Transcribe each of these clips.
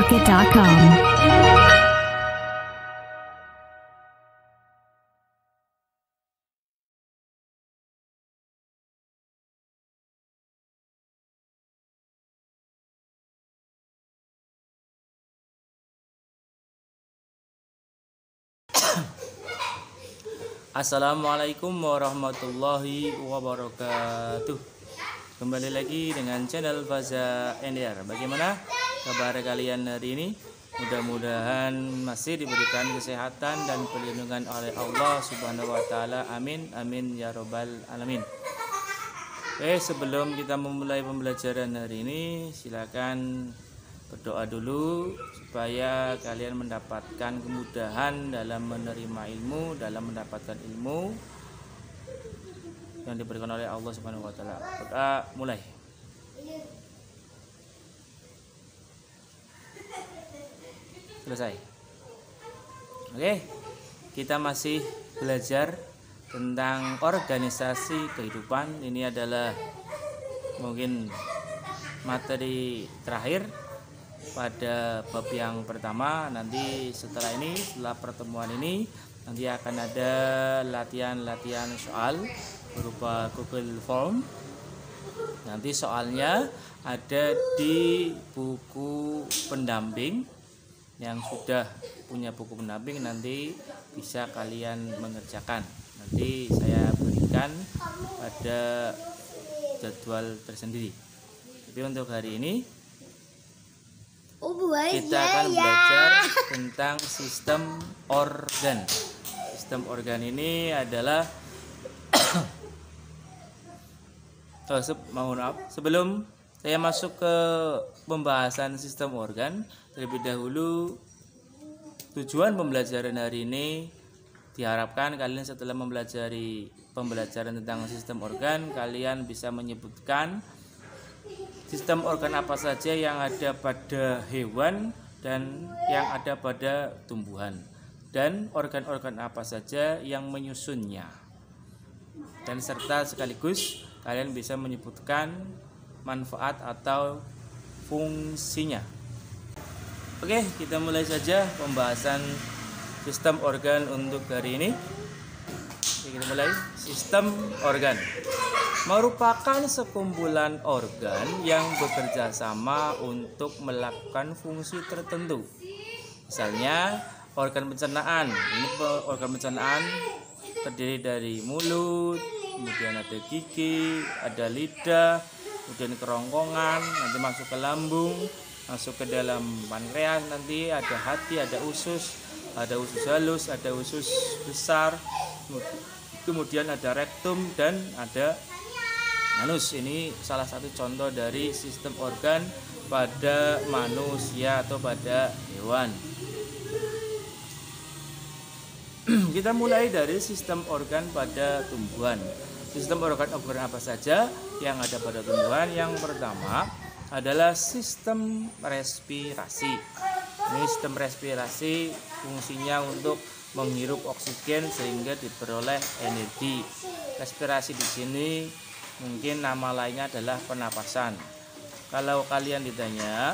www.radiomusica.com. Assalamualaikum warahmatullahi wabarakatuh. Kembali lagi dengan channel Faza NDR. Bagaimana kabar kalian hari ini? Mudah-mudahan masih diberikan kesehatan dan perlindungan oleh Allah Subhanahu wa taala. Amin amin ya robbal alamin. Sebelum kita memulai pembelajaran hari ini, silakan berdoa dulu supaya kalian mendapatkan kemudahan dalam menerima ilmu, dalam mendapatkan ilmu yang diberikan oleh Allah Subhanahu wa taala. Berdoa mulai. Selesai. Oke. Kita masih belajar tentang organisasi kehidupan. Ini adalah mungkin materi terakhir pada bab yang pertama. Nanti setelah pertemuan ini nanti akan ada latihan soal berupa Google Form. Nanti soalnya ada di buku pendamping. Yang sudah punya buku pendamping nanti bisa kalian mengerjakan. Nanti saya berikan pada jadwal tersendiri. Tapi untuk hari ini kita akan belajar tentang sistem organ. Sistem organ ini adalah mohon maaf, sebelum saya masuk ke pembahasan sistem organ, terlebih dahulu tujuan pembelajaran hari ini diharapkan kalian setelah mempelajari pembelajaran tentang sistem organ, kalian bisa menyebutkan sistem organ apa saja yang ada pada hewan dan yang ada pada tumbuhan, dan organ-organ apa saja yang menyusunnya, dan serta sekaligus kalian bisa menyebutkan manfaat atau fungsinya. Oke, kita mulai saja pembahasan sistem organ untuk hari ini. Kita mulai. Sistem organ merupakan sekumpulan organ yang bekerja sama untuk melakukan fungsi tertentu. Misalnya organ pencernaan. Ini organ pencernaan terdiri dari mulut, kemudian ada gigi, ada lidah, kemudian kerongkongan, nanti masuk ke lambung, masuk ke dalam pankreas, nanti ada hati, ada usus halus, ada usus besar, kemudian ada rektum dan ada anus. Ini salah satu contoh dari sistem organ pada manusia atau pada hewan. Kita mulai dari sistem organ pada tumbuhan. Sistem organ apa saja yang ada pada tumbuhan? Yang pertama adalah sistem respirasi. Ini sistem respirasi fungsinya untuk menghirup oksigen sehingga diperoleh energi. Respirasi di sini mungkin nama lainnya adalah pernapasan. Kalau kalian ditanya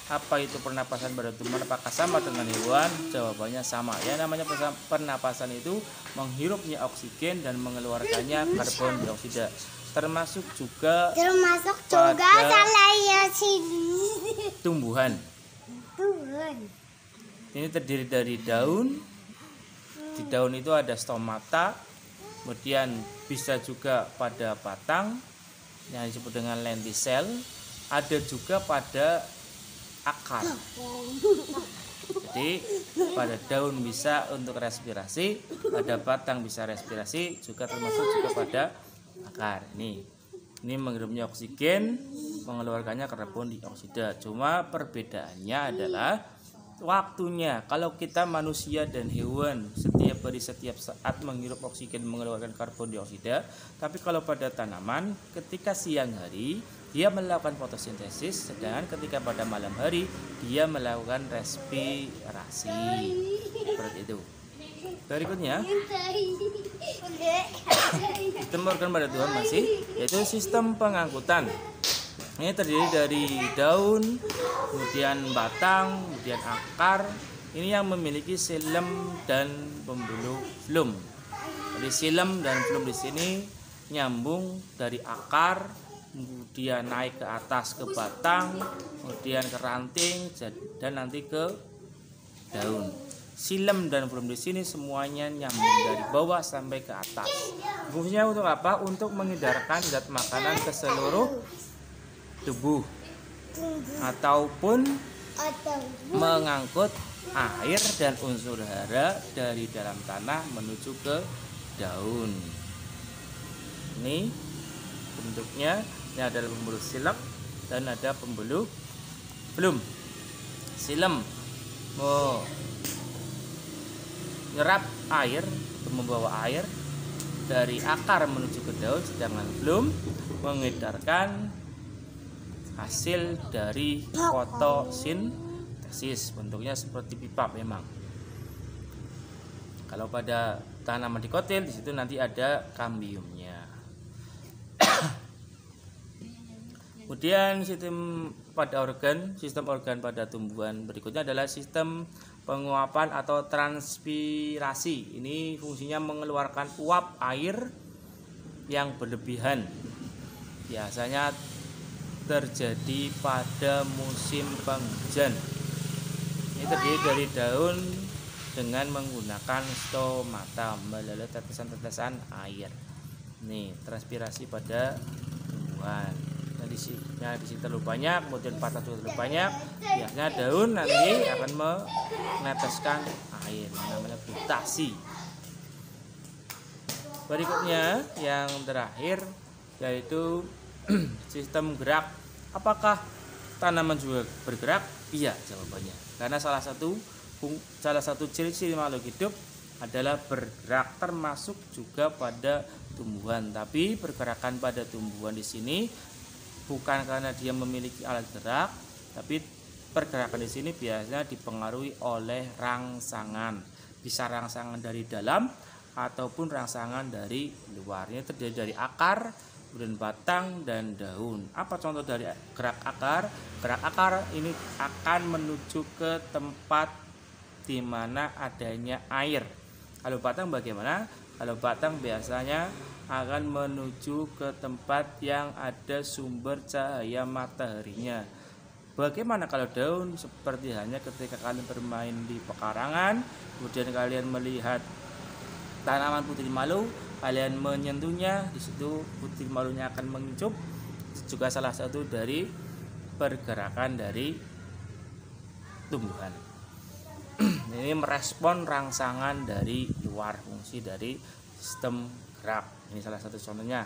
apa itu pernapasan pada tumbuhan, apakah sama dengan hewan? Jawabannya sama. Ya, namanya pernapasan itu menghirupnya oksigen dan mengeluarkannya karbon dioksida. Termasuk juga tumbuhan. Ini terdiri dari daun. Di daun itu ada stomata, kemudian bisa juga pada batang yang disebut dengan lentisel, ada juga pada akar. Jadi pada daun bisa untuk respirasi, pada batang bisa respirasi, juga termasuk juga pada akar. Ini menghirupnya oksigen, mengeluarkannya karbon dioksida. Cuma perbedaannya adalah waktunya. Kalau kita manusia dan hewan setiap hari setiap saat menghirup oksigen mengeluarkan karbon dioksida, tapi kalau pada tanaman ketika siang hari dia melakukan fotosintesis, sedangkan ketika pada malam hari dia melakukan respirasi. Seperti itu. Berikutnya sistem organ pada Tuhan masih, yaitu sistem pengangkutan. Ini terdiri dari daun, kemudian batang, kemudian akar. Ini yang memiliki xilem dan pembuluh phloem. Jadi xilem dan phloem di sini nyambung dari akar, kemudian naik ke atas ke batang, kemudian ke ranting, dan nanti ke daun. Xilem dan phloem di sini semuanya nyambung dari bawah sampai ke atas. Fungsinya untuk apa? Untuk mengedarkan zat makanan ke seluruh tubuh ataupun mengangkut air dan unsur hara dari dalam tanah menuju ke daun. Ini bentuknya, ini adalah pembuluh xilem dan ada pembuluh phloem. Xilem menyerap air, membawa air dari akar menuju ke daun, sedangkan phloem mengedarkan hasil dari fotosintesis. Bentuknya seperti pipa memang. Kalau pada tanaman dikotil, di situ nanti ada kambiumnya. Kemudian sistem organ pada tumbuhan berikutnya adalah sistem penguapan atau transpirasi. Ini fungsinya mengeluarkan uap air yang berlebihan. Biasanya terjadi pada musim penghujan. Ini terdiri dari daun dengan menggunakan stomata, melalui tetesan-tetesan air. Nih, transpirasi pada tumbuhan. Nah, di sini terlalu banyak, kemudian patah juga terlalu banyak. Biasanya daun nanti akan meneteskan air, namanya gutasi. Berikutnya yang terakhir yaitu sistem gerak. Apakah tanaman juga bergerak? Iya, jawabannya. Karena salah satu ciri-ciri makhluk hidup adalah bergerak, termasuk juga pada tumbuhan. Tapi pergerakan pada tumbuhan di sini bukan karena dia memiliki alat gerak, tapi pergerakan di sini biasanya dipengaruhi oleh rangsangan. Bisa rangsangan dari dalam ataupun rangsangan dari luar. Ini terdiri dari akar, kemudian batang dan daun. Apa contoh dari gerak akar? Gerak akar ini akan menuju ke tempat di mana adanya air. Kalau batang bagaimana? Kalau batang biasanya akan menuju ke tempat yang ada sumber cahaya mataharinya. Bagaimana kalau daun? Seperti hanya ketika kalian bermain di pekarangan, kemudian kalian melihat tanaman putri malu, kalian menyentuhnya, di situ putri malunya akan mengincup. Juga salah satu dari pergerakan dari tumbuhan. Ini merespon rangsangan dari luar, fungsi dari sistem gerak. Ini salah satu contohnya.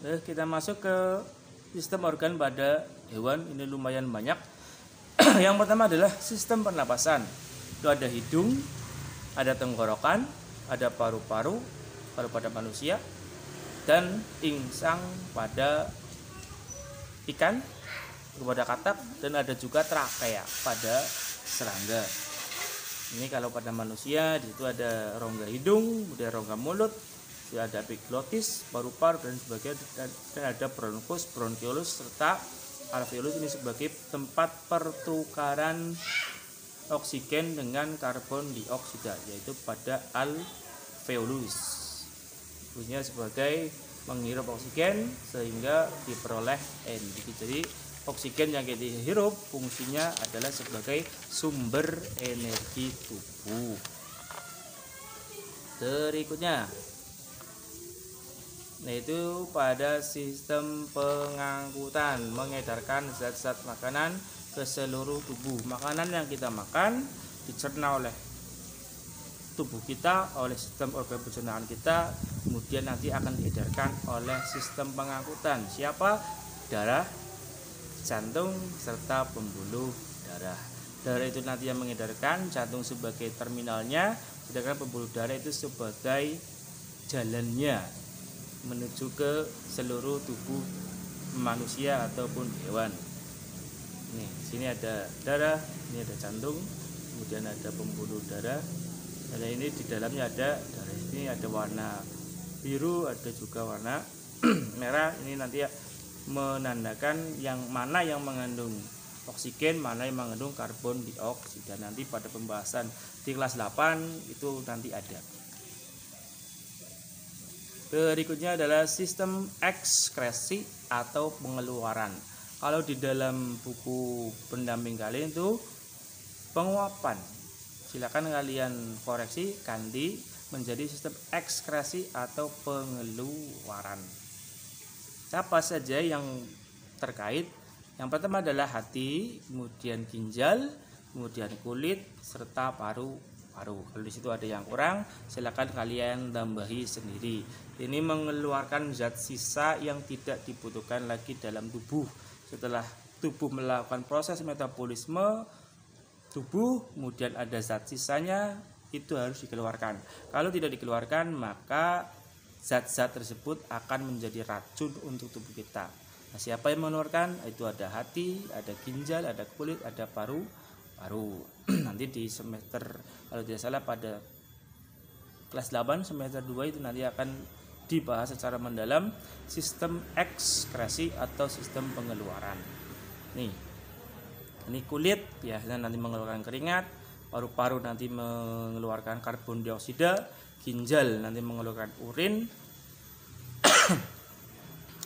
Kita masuk ke sistem organ pada hewan. Ini lumayan banyak. Yang pertama adalah sistem pernapasan. Itu ada hidung, ada tenggorokan, ada paru-paru pada manusia, dan insang pada ikan, pada katak, dan ada juga trakea pada serangga. Ini kalau pada manusia, di situ ada rongga hidung, kemudian rongga mulut, ada epiglotis, paru-paru dan sebagainya, dan ada bronkus, bronchiolus serta alveolus. Ini sebagai tempat pertukaran oksigen dengan karbon dioksida, yaitu pada alveolus. Fungsinya sebagai menghirup oksigen sehingga diperoleh energi. Jadi oksigen yang kita hirup fungsinya adalah sebagai sumber energi tubuh. Berikutnya, yaitu pada sistem pengangkutan, mengedarkan zat-zat makanan ke seluruh tubuh. Makanan yang kita makan dicerna oleh tubuh kita, oleh sistem organ pencernaan kita, kemudian nanti akan diedarkan oleh sistem pengangkutan. Siapa? Darah, jantung, serta pembuluh darah. Darah itu nanti yang mengedarkan, jantung sebagai terminalnya, sedangkan pembuluh darah itu sebagai jalannya menuju ke seluruh tubuh manusia ataupun hewan. Nih, sini ada darah, ini ada jantung, kemudian ada pembuluh darah. Dan ini di dalamnya ada darah. Ini ada warna biru, ada juga warna merah. Ini nanti menandakan yang mana yang mengandung oksigen, mana yang mengandung karbon dioksida. Nanti pada pembahasan di kelas 8 itu nanti ada. Berikutnya adalah sistem ekskresi atau pengeluaran. Kalau di dalam buku pendamping kalian itu penguapan. Silakan kalian koreksi ganti menjadi sistem ekskresi atau pengeluaran. Apa saja yang terkait? Yang pertama adalah hati, kemudian ginjal, kemudian kulit, serta paru-paru. Kalau di situ ada yang kurang, silakan kalian tambahi sendiri. Ini mengeluarkan zat sisa yang tidak dibutuhkan lagi dalam tubuh. Setelah tubuh melakukan proses metabolisme tubuh, kemudian ada zat sisanya, itu harus dikeluarkan. Kalau tidak dikeluarkan, maka zat-zat tersebut akan menjadi racun untuk tubuh kita. Nah, siapa yang mengeluarkan? Itu ada hati, ada ginjal, ada kulit, ada paru-paru. Nanti di semester, kalau tidak salah pada kelas 8 semester 2 itu nanti akan dibahas secara mendalam sistem ekskresi atau sistem pengeluaran. Ini kulit ya, nanti mengeluarkan keringat, paru-paru nanti mengeluarkan karbon dioksida, ginjal nanti mengeluarkan urin,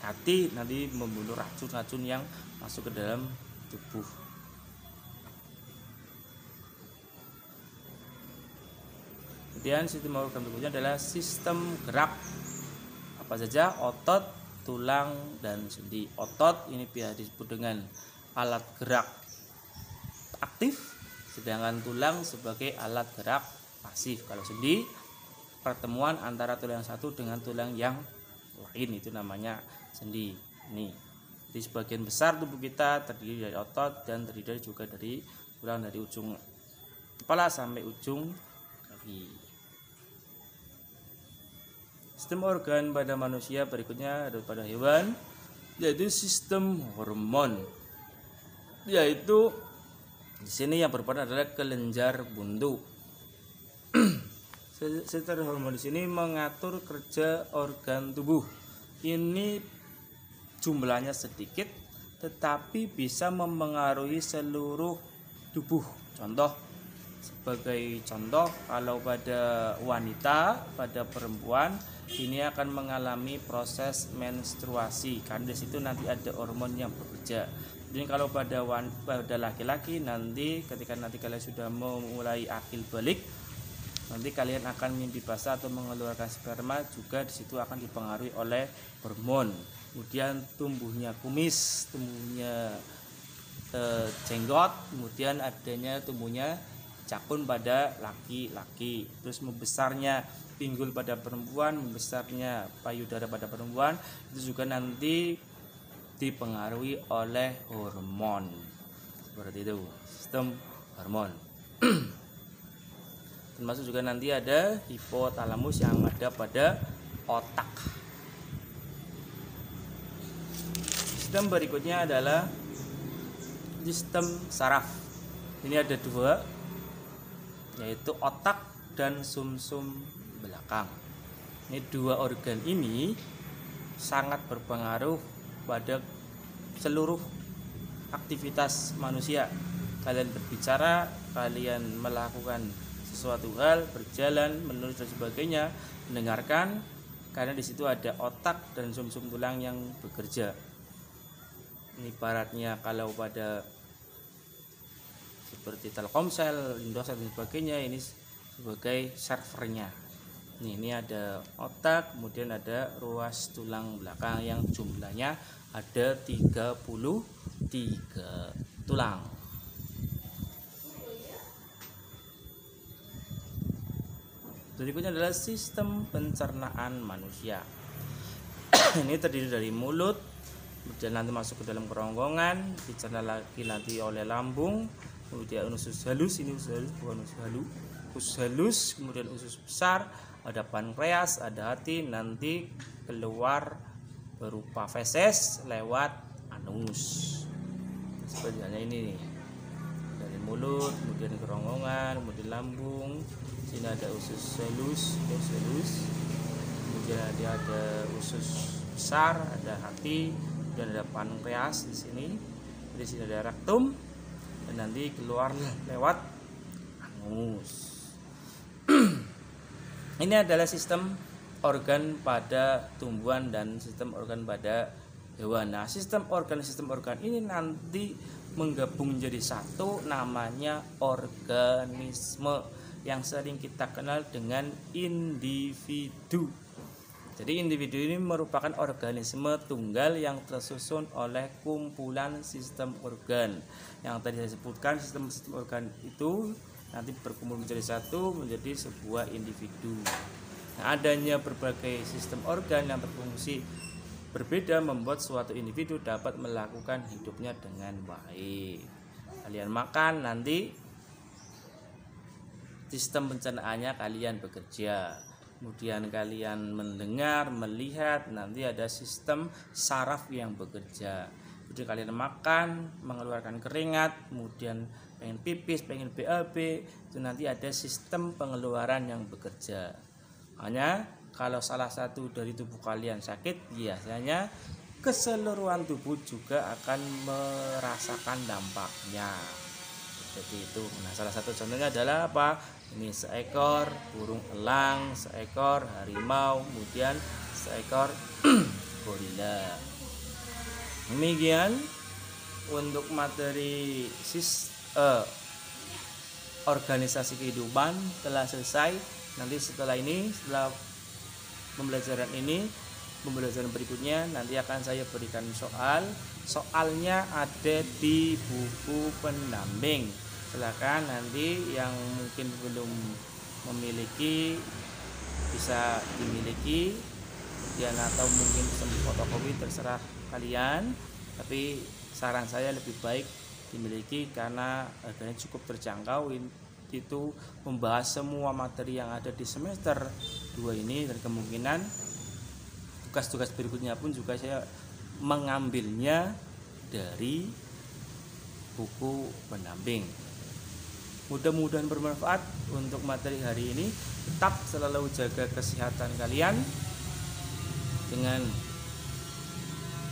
hati nanti membunuh racun-racun yang masuk ke dalam tubuh. Kemudian sistem organ berikutnya adalah sistem gerak. Apa saja? Otot, tulang, dan sendi. Otot ini biasa disebut dengan alat gerak aktif, sedangkan tulang sebagai alat gerak pasif. Kalau sendi, pertemuan antara tulang satu dengan tulang yang lain, itu namanya sendi. Ini di sebagian besar tubuh kita terdiri dari otot dan terdiri juga dari tulang, dari ujung kepala sampai ujung kaki. Sistem organ pada manusia berikutnya ada pada hewan, yaitu sistem hormon. Yaitu di sini yang berperan adalah kelenjar buntu. Sistem hormon di sini mengatur kerja organ tubuh. Ini jumlahnya sedikit, tetapi bisa mempengaruhi seluruh tubuh. Sebagai contoh, kalau pada wanita, pada perempuan, ini akan mengalami proses menstruasi, karena di situ nanti ada hormon yang bekerja. Jadi kalau pada laki-laki, nanti ketika nanti kalian sudah memulai akil balik, nanti kalian akan mimpi basah atau mengeluarkan sperma, juga di situ akan dipengaruhi oleh hormon. Kemudian tumbuhnya kumis, tumbuhnya jenggot, kemudian adanya tumbuhnya cakun pada laki-laki, terus membesarnya pinggul pada perempuan, membesarnya payudara pada perempuan, itu juga nanti dipengaruhi oleh hormon. Seperti itu sistem hormon. Termasuk juga nanti ada hipotalamus yang ada pada otak. Sistem berikutnya adalah sistem saraf. Ini ada dua, yaitu otak dan sumsum belakang. Ini dua organ ini sangat berpengaruh pada seluruh aktivitas manusia. Kalian berbicara, kalian melakukan sesuatu hal, berjalan, menulis dan sebagainya, mendengarkan, karena di situ ada otak dan sumsum tulang yang bekerja. Ini ibaratnya kalau pada seperti Telkomsel, Indosat dan sebagainya, ini sebagai servernya. Ini ada otak, kemudian ada ruas tulang belakang yang jumlahnya ada 33 tulang. Berikutnya adalah sistem pencernaan manusia. Ini terdiri dari mulut, kemudian nanti masuk ke dalam kerongkongan, dicerna lagi nanti oleh lambung, kemudian usus halus, ini usus halus bukan usus halus, usus halus, kemudian usus besar, ada pankreas, ada hati, nanti keluar berupa feses lewat anus. Seperti ini nih, dari mulut, kemudian kerongkongan, kemudian lambung, sini ada usus halus, kemudian ada usus besar, ada hati, kemudian ada pankreas di sini ada rektum, dan nanti keluar lewat anus. Ini adalah sistem organ pada tumbuhan dan sistem organ pada hewan. Nah, sistem organ ini nanti menggabung menjadi satu, namanya organisme, yang sering kita kenal dengan individu. Jadi individu ini merupakan organisme tunggal yang tersusun oleh kumpulan sistem organ. Yang tadi saya sebutkan, sistem organ itu nanti berkumpul menjadi satu, menjadi sebuah individu. Nah, adanya berbagai sistem organ yang berfungsi berbeda membuat suatu individu dapat melakukan hidupnya dengan baik. Kalian makan, nanti sistem pencernaannya kalian bekerja. Kemudian kalian mendengar, melihat, nanti ada sistem saraf yang bekerja. Kemudian kalian makan, mengeluarkan keringat, kemudian pengen pipis, pengen BAB, itu nanti ada sistem pengeluaran yang bekerja. Hanya kalau salah satu dari tubuh kalian sakit, biasanya keseluruhan tubuh juga akan merasakan dampaknya. Jadi itu. Nah, salah satu contohnya adalah apa? Ini seekor burung elang, seekor harimau, kemudian seekor gorila. Demikian untuk materi organisasi kehidupan telah selesai. Nanti setelah pembelajaran berikutnya nanti akan saya berikan soalnya ada di buku pendamping. Silakan nanti yang mungkin belum memiliki bisa dimiliki, kemudian atau mungkin bisa fotokopi, terserah kalian, tapi saran saya lebih baik dimiliki karena harganya cukup terjangkau. Itu membahas semua materi yang ada di semester 2 ini, dan kemungkinan tugas-tugas berikutnya pun juga saya mengambilnya dari buku pendamping. Mudah-mudahan bermanfaat untuk materi hari ini. Tetap selalu jaga kesehatan kalian dengan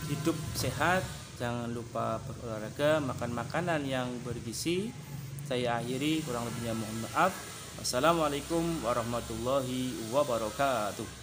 hidup sehat. Jangan lupa berolahraga, makan makanan yang bergizi. Saya akhiri, kurang lebihnya mohon maaf. Wassalamualaikum warahmatullahi wabarakatuh.